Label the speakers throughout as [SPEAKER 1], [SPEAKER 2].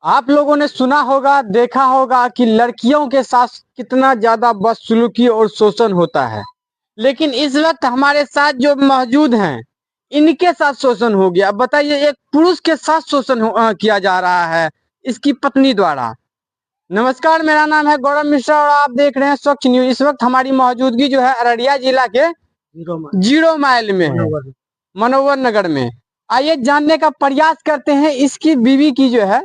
[SPEAKER 1] आप लोगों ने सुना होगा, देखा होगा कि लड़कियों के साथ कितना ज्यादा बदसलूकी और शोषण होता है। लेकिन इस वक्त हमारे साथ जो मौजूद हैं, इनके साथ शोषण हो गया। अब बताइए, एक पुरुष के साथ शोषण किया जा रहा है इसकी पत्नी द्वारा। नमस्कार, मेरा नाम है गौरव मिश्रा और आप देख रहे हैं स्वच्छ न्यूज। इस वक्त हमारी मौजूदगी जो है अररिया जिला के जीरो माइल में है, मनोवर नगर में। आइए जानने का प्रयास करते हैं इसकी बीवी की जो है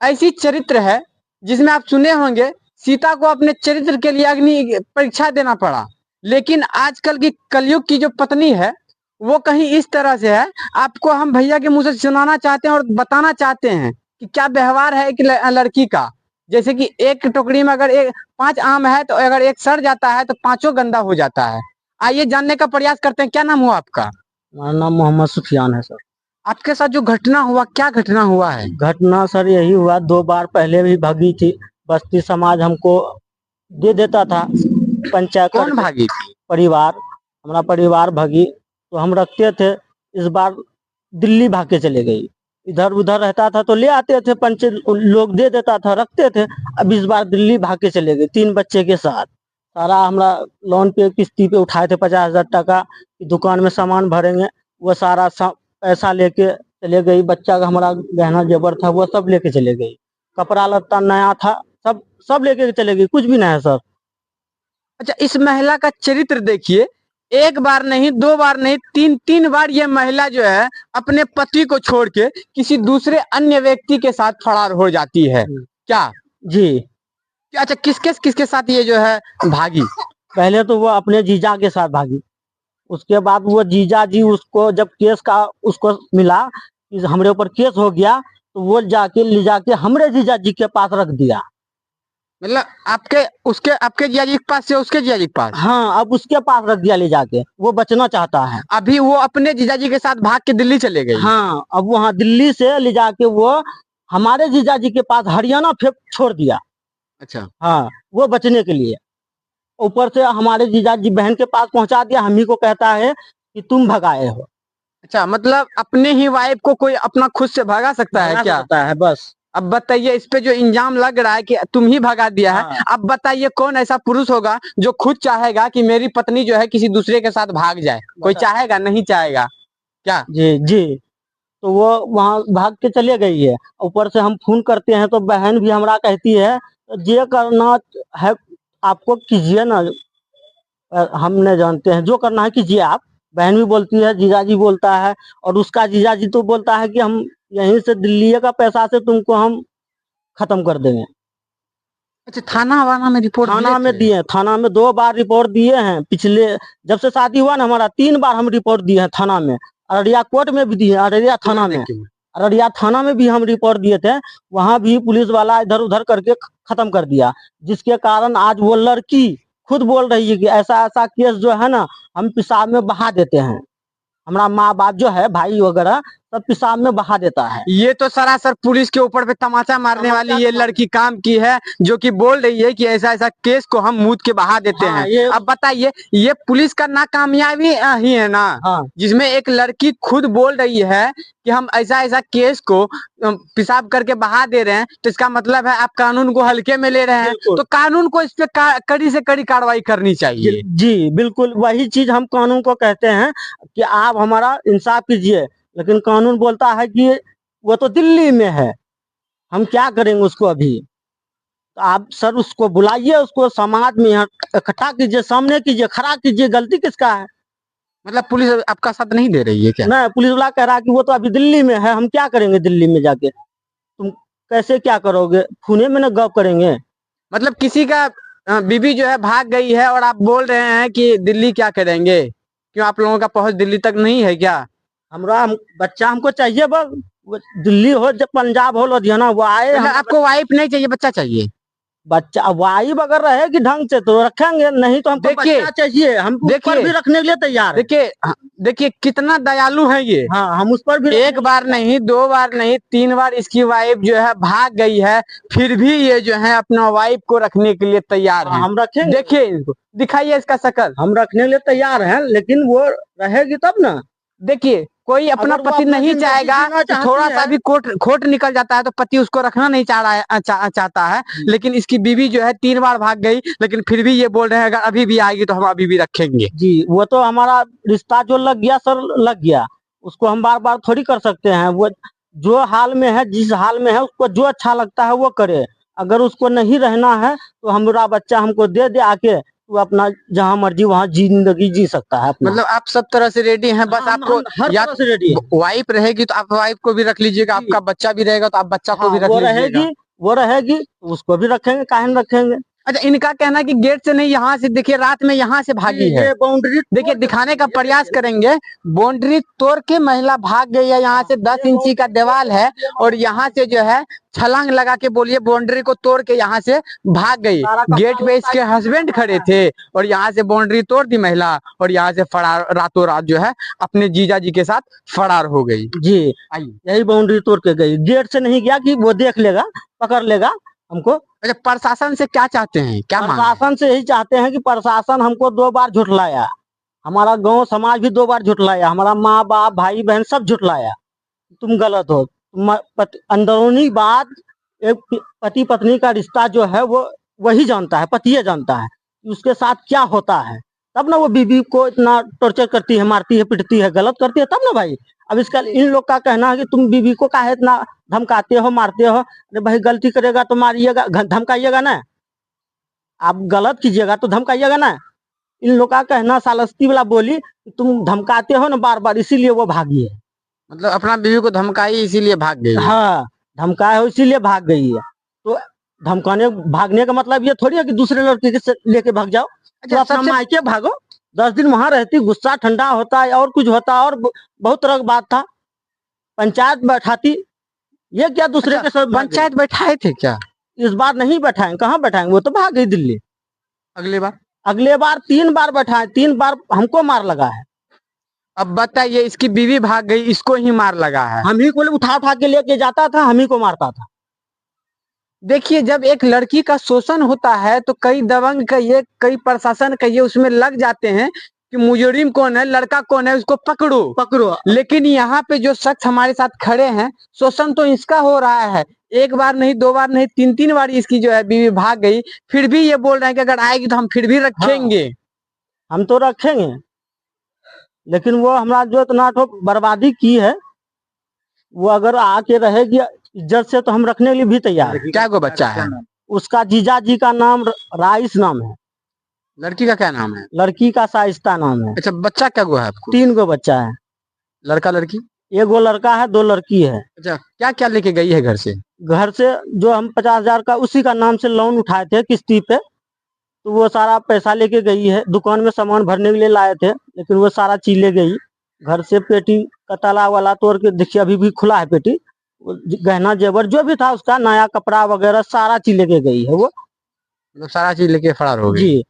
[SPEAKER 1] ऐसी चरित्र है जिसमें आप सुने होंगे सीता को अपने चरित्र के लिए अग्नि परीक्षा देना पड़ा। लेकिन आजकल की कलयुग की जो पत्नी है वो कहीं इस तरह से है। आपको हम भैया के मुंह से सुनाना चाहते हैं और बताना चाहते हैं कि क्या व्यवहार है एक लड़की का। जैसे कि एक टोकरी में अगर 5 आम है तो अगर एक सड़ जाता है तो पांचों गंदा हो जाता है। आइए जानने का प्रयास करते हैं। क्या नाम हुआ आपका?
[SPEAKER 2] हमारा नाम मोहम्मद सुफियान है सर।
[SPEAKER 1] आपके साथ जो घटना हुआ, क्या घटना हुआ है?
[SPEAKER 2] घटना सर यही हुआ, 2 बार पहले भी भागी थी। बस्ती समाज हमको दे देता था पंचायत।
[SPEAKER 1] कौन भागी थी?
[SPEAKER 2] परिवार, हमारा परिवार भागी तो हम रखते थे। इस बार दिल्ली भाग के चले गई। इधर उधर रहता था तो ले आते थे, पंचायत लोग दे देता था, रखते थे। अब इस बार दिल्ली भाग के चले गए 3 बच्चे के साथ। सारा हमारा लोन पे किस्ती पे उठाए थे 50,000 टका, दुकान में सामान भरेंगे। वो सारा पैसा लेके चले गई। बच्चा का हमारा गहना जेवर था वो सब लेके चले गई। कपड़ा लत्ता नया था, सब सब लेके चले गई, कुछ भी नहीं है सर।
[SPEAKER 1] अच्छा, इस महिला का चरित्र देखिए। एक बार नहीं, 2 बार नहीं, तीन तीन बार ये महिला जो है अपने पति को छोड़ के किसी दूसरे अन्य व्यक्ति के साथ फरार हो जाती है। क्या
[SPEAKER 2] जी।
[SPEAKER 1] अच्छा, किसके किसके साथ ये जो है भागी?
[SPEAKER 2] पहले तो वो अपने जीजा के साथ भागी। उसके बाद वो जीजा जी उसको जब केस का उसको मिला कि हमारे ऊपर केस हो गया, तो वो जाके ले जाके हमरे जीजा जी के पास रख दिया।
[SPEAKER 1] मतलब आपके जियाजी के पास से उसके जियाजी के पास?
[SPEAKER 2] हाँ, अब उसके पास रख दिया ले जाके। वो बचना चाहता है।
[SPEAKER 1] अभी वो अपने जीजाजी के साथ भाग के दिल्ली चले गई?
[SPEAKER 2] हाँ, अब वहाँ दिल्ली से ले जाके वो हमारे जीजा जी के पास हरियाणा फिर छोड़ दिया।
[SPEAKER 1] अच्छा।
[SPEAKER 2] हाँ, वो बचने के लिए। ऊपर से हमारे जीजा जी बहन के पास पहुंचा दिया। हम ही को कहता है कि तुम भगाए हो।
[SPEAKER 1] अच्छा, मतलब अपने ही वाइफ को कोई अपना खुद से भगा सकता है क्या?
[SPEAKER 2] सकता है बस।
[SPEAKER 1] अब बताइए, इस पे जो इंजाम लग रहा है कि तुम ही भगा दिया है।
[SPEAKER 2] हाँ।
[SPEAKER 1] अब बताइए, कौन ऐसा पुरुष होगा जो खुद चाहेगा कि मेरी पत्नी जो है किसी दूसरे के साथ भाग जाए? कोई चाहेगा? नहीं चाहेगा क्या?
[SPEAKER 2] जी जी। तो वो वहाँ भाग के चले गई है। ऊपर से हम फोन करते हैं तो बहन भी हमारा कहती है ये करना है आपको कीजिए ना, हम नहीं जानते हैं, जो करना है कीजिए आप। बहन भी बोलती है, जीजाजी बोलता है। और उसका जीजाजी तो बोलता है कि हम यहीं से दिल्ली का पैसा से तुमको हम खत्म कर देंगे।
[SPEAKER 1] अच्छा, थाना वाना में रिपोर्ट
[SPEAKER 2] थाना में दिए, थाना में 2 बार रिपोर्ट दिए हैं। पिछले जब से शादी हुआ ना हमारा 3 बार हम रिपोर्ट दिए हैं थाना में। अररिया कोर्ट में भी दिए, अररिया थाना में। अररिया थाना में भी हम रिपोर्ट दिए थे। वहां भी पुलिस वाला इधर उधर करके खत्म कर दिया। जिसके कारण आज वो लड़की खुद बोल रही है कि ऐसा ऐसा केस जो है ना हम पेशाब में बहा देते हैं। हमारा माँ बाप जो है, भाई वगैरह सब पेशाब में बहा देता है।
[SPEAKER 1] ये तो सरासर पुलिस के ऊपर पे तमाचा मारने वाली ये लड़की काम की है, जो कि बोल रही है कि ऐसा ऐसा केस को हम मूद के बहा देते
[SPEAKER 2] हाँ,
[SPEAKER 1] हैं। अब बताइए, ये पुलिस का नाकामयाबी ही है ना।
[SPEAKER 2] हाँ।
[SPEAKER 1] जिसमें एक लड़की खुद बोल रही है कि हम ऐसा ऐसा केस को पेशाब करके बहा दे रहे हैं, तो इसका मतलब है आप कानून को हल्के में ले रहे हैं। तो कानून को इस पे कड़ी से कड़ी कार्रवाई करनी चाहिए।
[SPEAKER 2] जी बिल्कुल, वही चीज हम कानून को कहते हैं कि आप हमारा इंसाफ कीजिए। लेकिन कानून बोलता है कि वो तो दिल्ली में है, हम क्या करेंगे उसको। अभी तो आप सर उसको बुलाइए, उसको समाज में यहाँ इकट्ठा कीजिए, सामने कीजिए, खड़ा कीजिए। गलती किसका है?
[SPEAKER 1] मतलब पुलिस आपका साथ नहीं दे रही है क्या?
[SPEAKER 2] नहीं, पुलिस वाला कह रहा है कि वो तो अभी दिल्ली में है, हम क्या करेंगे दिल्ली में जाके। तुम कैसे क्या करोगे, पुणे में ना गप करेंगे।
[SPEAKER 1] मतलब किसी का बीबी जो है भाग गई है और आप बोल रहे हैं कि दिल्ली क्या करेंगे? क्यों, आप लोगों का पहुंच दिल्ली तक नहीं है क्या?
[SPEAKER 2] बच्चा हमको चाहिए बस। वो दिल्ली हो, जब पंजाब हो, लुधियाना, वो आए।
[SPEAKER 1] मतलब आपको वाइफ नहीं चाहिए, बच्चा चाहिए?
[SPEAKER 2] बच्चा वाइफ अगर रहेगी ढंग से तो रखेंगे, नहीं तो हमको बच्चा चाहिए। हम उस पर भी रखने के लिए तैयार है।
[SPEAKER 1] देखिए कितना दयालु है ये।
[SPEAKER 2] हाँ, हम उस पर भी
[SPEAKER 1] एक बार नहीं, 2 बार नहीं, 3 बार इसकी वाइफ जो है भाग गई है, फिर भी ये जो है अपना वाइफ को रखने के लिए तैयार है।
[SPEAKER 2] हम रखेंगे।
[SPEAKER 1] देखिए इनको, दिखाइए इसका शकल।
[SPEAKER 2] हम रखने के लिए तैयार हैं, लेकिन वो रहेगी तब ना।
[SPEAKER 1] देखिए कोई अपना
[SPEAKER 2] अगर वो
[SPEAKER 1] पति
[SPEAKER 2] अपना
[SPEAKER 1] नहीं
[SPEAKER 2] जिंदगी
[SPEAKER 1] चाहेगा
[SPEAKER 2] जीना
[SPEAKER 1] कि
[SPEAKER 2] चाहती
[SPEAKER 1] थोड़ा सा
[SPEAKER 2] है,
[SPEAKER 1] भी खोट निकल जाता है तो पति उसको रखना नहीं चाहता है। लेकिन इसकी बीवी जो है 3 बार भाग गई, लेकिन फिर भी ये बोल रहे हैं अगर अभी भी आएगी तो हम अभी भी रखेंगे।
[SPEAKER 2] जी वो तो हमारा रिश्ता जो लग गया सर, लग गया, उसको हम बार बार थोड़ी कर सकते हैं। वो जो हाल में है, जिस हाल में है, उसको जो अच्छा लगता है वो करे। अगर उसको नहीं रहना है तो हमारा बच्चा हमको दे दे आके, वो अपना जहाँ मर्जी वहाँ जिंदगी जी सकता है अपना।
[SPEAKER 1] मतलब आप सब तरह से रेडी हैं, बस
[SPEAKER 2] हाँ,
[SPEAKER 1] आपको
[SPEAKER 2] हम हर
[SPEAKER 1] या
[SPEAKER 2] तरह से रेडी है।
[SPEAKER 1] वाइफ रहेगी तो आप वाइफ को भी रख लीजिएगा,
[SPEAKER 2] जी
[SPEAKER 1] आपका बच्चा भी रहेगा तो आप बच्चा को
[SPEAKER 2] हाँ,
[SPEAKER 1] भी रख लीजिएगा।
[SPEAKER 2] वो रहेगी तो उसको भी रखेंगे, काहे न रखेंगे।
[SPEAKER 1] अच्छा, इनका कहना है कि गेट से नहीं, यहाँ से देखिए, रात में यहाँ से भागी है।
[SPEAKER 2] ये बाउंड्री
[SPEAKER 1] देखिए दिखाने का प्रयास करेंगे, बाउंड्री तोड़ के महिला भाग गई है। यहाँ से 10 इंची का दीवार है और यहाँ से जो है छलांग लगा के बोलिए बाउंड्री को तोड़ के यहाँ से भाग गई। गेट पे इसके हस्बैंड खड़े थे और यहाँ से बाउंड्री तोड़ दी महिला और यहाँ से फरार, रातों रात जो है अपने जीजा जी के साथ फरार हो गई।
[SPEAKER 2] जी
[SPEAKER 1] आइए।
[SPEAKER 2] यही बाउंड्री तोड़ के गई, गेट से नहीं गया कि वो देख लेगा, पकड़ लेगा हमको।
[SPEAKER 1] अच्छा, प्रशासन से क्या चाहते हैं, क्या मांग है?
[SPEAKER 2] प्रशासन से यही चाहते हैं कि प्रशासन हमको 2 बार झुठलाया, हमारा गांव समाज भी 2 बार झुठलाया, हमारा माँ बाप भाई बहन सब झुठलाया। तुम गलत हो, अंदरूनी बात, एक पति पत्नी का रिश्ता जो है वो वही जानता है, पति जानता है कि उसके साथ क्या होता है। तब ना वो बीवी को इतना टॉर्चर करती है, मारती है, पिटती है, गलत करती है, तब ना भाई। अब इसका इन लोग का कहना है कि तुम बीवी को काहे इतना धमकाते हो, मारते हो। अरे भाई गलती करेगा तो मारिएगा, धमकाइएगा ना। आप गलत कीजिएगा तो धमकाइएगा ना। इन लोग का कहना सालस्ती वाला बोली, तुम धमकाते हो ना बार बार, इसीलिए वो भागी है।
[SPEAKER 1] मतलब अपना बीवी को धमकाई इसीलिए भाग गई है।
[SPEAKER 2] हाँ, धमकाया हो इसीलिए भाग गई है। तो धमकाने भागने का मतलब ये थोड़ी है कि दूसरे लड़के के लेके भाग जाओ। तो अपना मायके भागो, 10 दिन वहां रहती, गुस्सा ठंडा होता है और कुछ होता और बहुत तरह की बात था। पंचायत बैठाती, ये क्या दूसरे के साथ
[SPEAKER 1] पंचायत बैठाए थे क्या?
[SPEAKER 2] इस बार नहीं बैठाएंगे, कहाँ बैठाएंगे, वो तो भाग गई दिल्ली।
[SPEAKER 1] अगली बार?
[SPEAKER 2] अगले बार 3 बार बैठाए, 3 बार हमको मार लगा है।
[SPEAKER 1] अब बताइए, इसकी बीवी भाग गई, इसको ही मार लगा है।
[SPEAKER 2] हम ही को उठा उठा के लेके जाता था, हम ही को मारता था।
[SPEAKER 1] देखिए, जब एक लड़की का शोषण होता है तो कई दबंग कहिए, कई प्रशासन कहिए, उसमें लग जाते हैं कि मुजरिम कौन है, लड़का कौन है, उसको पकड़ो। लेकिन यहाँ पे जो शख्स हमारे साथ खड़े हैं, शोषण तो इसका हो रहा है। 1 बार नहीं, 2 बार नहीं, 3 बार इसकी जो है बीवी भाग गई, फिर भी ये बोल रहे हैं कि अगर आएगी तो हम फिर भी रखेंगे।
[SPEAKER 2] हम तो रखेंगे, लेकिन वो हमारा जो इतना तो बर्बादी की है, वो अगर आके रहेगी इज्जत से तो हम रखने के लिए भी तैयार है।
[SPEAKER 1] क्या को बच्चा है?
[SPEAKER 2] उसका जीजा जी का नाम राइस नाम है।
[SPEAKER 1] लड़की का क्या नाम है?
[SPEAKER 2] लड़की का शाइस्ता नाम है।
[SPEAKER 1] अच्छा, बच्चा क्या गो है आपको?
[SPEAKER 2] 3 गो बच्चा है।
[SPEAKER 1] लड़का लड़की?
[SPEAKER 2] 1 गो लड़का है, 2 लड़की है।
[SPEAKER 1] अच्छा, क्या क्या लेके गई है घर से?
[SPEAKER 2] घर से जो हम 50,000 का उसी का नाम से लोन उठाए थे किस्ती पे, तो वो सारा पैसा लेके गई है। दुकान में सामान भरने के लिए लाए थे, लेकिन वो सारा चीज ले गई। घर से पेटी का ताला वाला तोड़ के देखिए, अभी भी खुला है पेटी। गहना जेवर जो भी था उसका, नया कपड़ा वगैरह सारा चीज लेके गई है वो।
[SPEAKER 1] मतलब सारा चीज लेके फरार हो गई?
[SPEAKER 2] जी,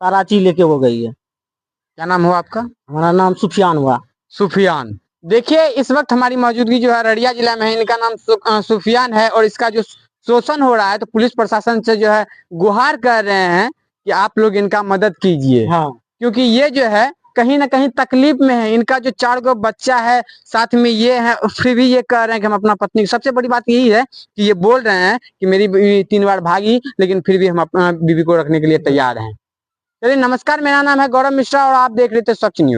[SPEAKER 2] सारा चीज लेके वो गई है।
[SPEAKER 1] क्या नाम हुआ आपका?
[SPEAKER 2] हमारा नाम सुफियान हुआ।
[SPEAKER 1] सुफियान। देखिए, इस वक्त हमारी मौजूदगी जो है अररिया जिला में है। इनका नाम सुफियान है और इसका जो शोषण हो रहा है तो पुलिस प्रशासन से जो है गुहार कर रहे हैं कि आप लोग इनका मदद कीजिए।
[SPEAKER 2] हाँ,
[SPEAKER 1] क्योंकि ये जो है कहीं ना कहीं तकलीफ में है। इनका जो 4 गो बच्चा है, साथ में ये है, फिर भी ये कह रहे हैं कि हम अपना पत्नी, सबसे बड़ी बात यही है कि ये बोल रहे हैं कि मेरी बीवी 3 बार भागी, लेकिन फिर भी हम अपना बीवी को रखने के लिए तैयार हैं। चलिए, नमस्कार, मेरा नाम है गौरव मिश्रा और आप देख रहे थे स्वच्छ न्यूज।